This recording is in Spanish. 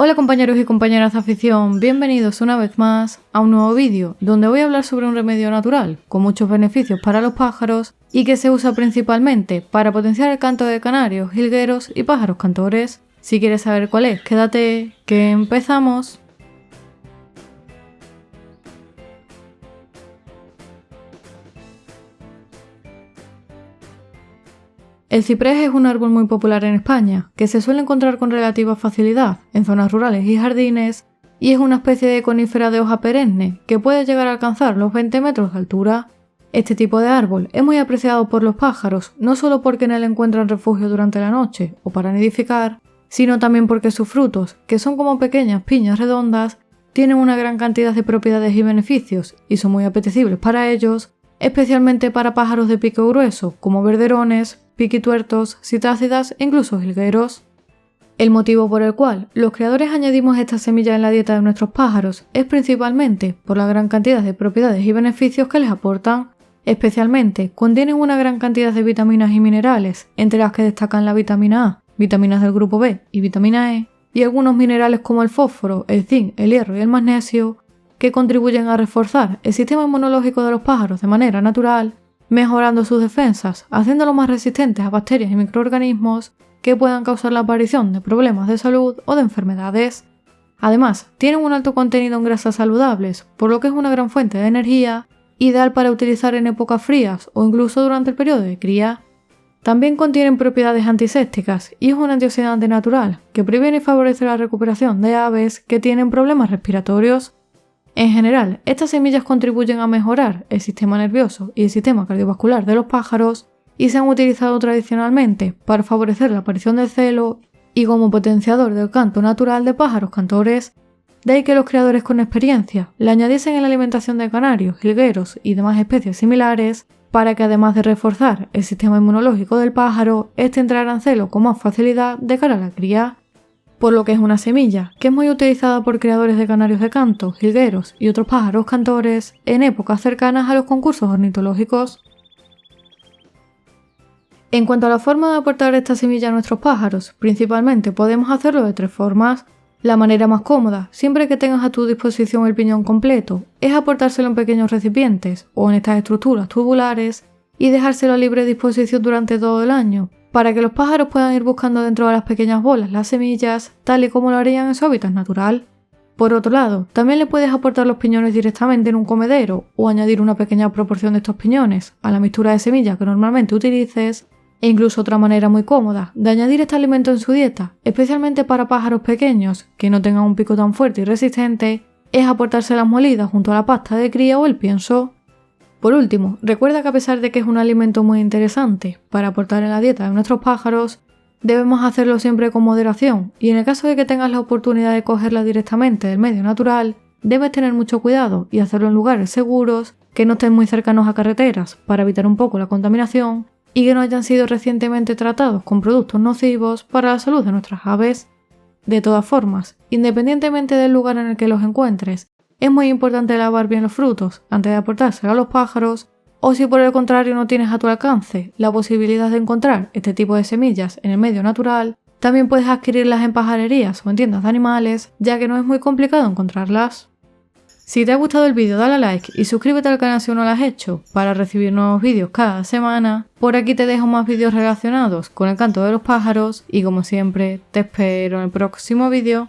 Hola compañeros y compañeras de afición, bienvenidos una vez más a un nuevo vídeo donde voy a hablar sobre un remedio natural con muchos beneficios para los pájaros y que se usa principalmente para potenciar el canto de canarios, jilgueros y pájaros cantores. Si quieres saber cuál es, quédate, que empezamos. El ciprés es un árbol muy popular en España, que se suele encontrar con relativa facilidad en zonas rurales y jardines, y es una especie de conífera de hoja perenne que puede llegar a alcanzar los 20 metros de altura. Este tipo de árbol es muy apreciado por los pájaros, no solo porque en él encuentran refugio durante la noche o para nidificar, sino también porque sus frutos, que son como pequeñas piñas redondas, tienen una gran cantidad de propiedades y beneficios y son muy apetecibles para ellos, especialmente para pájaros de pico grueso como verderones, piquituertos, citácidas e incluso jilgueros. El motivo por el cual los creadores añadimos esta semilla en la dieta de nuestros pájaros es principalmente por la gran cantidad de propiedades y beneficios que les aportan. Especialmente contienen una gran cantidad de vitaminas y minerales, entre las que destacan la vitamina A, vitaminas del grupo B y vitamina E, y algunos minerales como el fósforo, el zinc, el hierro y el magnesio, que contribuyen a reforzar el sistema inmunológico de los pájaros de manera natural, mejorando sus defensas, haciéndolos más resistentes a bacterias y microorganismos que puedan causar la aparición de problemas de salud o de enfermedades. Además, tienen un alto contenido en grasas saludables, por lo que es una gran fuente de energía, ideal para utilizar en épocas frías o incluso durante el periodo de cría. También contienen propiedades antisépticas y es un antioxidante natural que previene y favorece la recuperación de aves que tienen problemas respiratorios. En general, estas semillas contribuyen a mejorar el sistema nervioso y el sistema cardiovascular de los pájaros y se han utilizado tradicionalmente para favorecer la aparición del celo y como potenciador del canto natural de pájaros cantores. De ahí que los creadores con experiencia le añadiesen en la alimentación de canarios, jilgueros y demás especies similares para que además de reforzar el sistema inmunológico del pájaro, este entrara en celo con más facilidad de cara a la cría. Por lo que es una semilla que es muy utilizada por creadores de canarios de canto, jilgueros y otros pájaros cantores en épocas cercanas a los concursos ornitológicos. En cuanto a la forma de aportar esta semilla a nuestros pájaros, principalmente podemos hacerlo de 3 formas. La manera más cómoda, siempre que tengas a tu disposición el piñón completo, es aportárselo en pequeños recipientes o en estas estructuras tubulares y dejárselo a libre disposición durante todo el año, para que los pájaros puedan ir buscando dentro de las pequeñas bolas las semillas, tal y como lo harían en su hábitat natural. Por otro lado, también le puedes aportar los piñones directamente en un comedero o añadir una pequeña proporción de estos piñones a la mixtura de semillas que normalmente utilices, e incluso otra manera muy cómoda de añadir este alimento en su dieta, especialmente para pájaros pequeños que no tengan un pico tan fuerte y resistente, es aportárselas molidas junto a la pasta de cría o el pienso. Por último, recuerda que a pesar de que es un alimento muy interesante para aportar en la dieta de nuestros pájaros, debemos hacerlo siempre con moderación y en el caso de que tengas la oportunidad de cogerla directamente del medio natural, debes tener mucho cuidado y hacerlo en lugares seguros, que no estén muy cercanos a carreteras para evitar un poco la contaminación y que no hayan sido recientemente tratados con productos nocivos para la salud de nuestras aves. De todas formas, independientemente del lugar en el que los encuentres, es muy importante lavar bien los frutos antes de aportárselo a los pájaros, o si por el contrario no tienes a tu alcance la posibilidad de encontrar este tipo de semillas en el medio natural, también puedes adquirirlas en pajarerías o en tiendas de animales, ya que no es muy complicado encontrarlas. Si te ha gustado el vídeo dale a like y suscríbete al canal si no lo has hecho para recibir nuevos vídeos cada semana. Por aquí te dejo más vídeos relacionados con el canto de los pájaros y como siempre te espero en el próximo vídeo.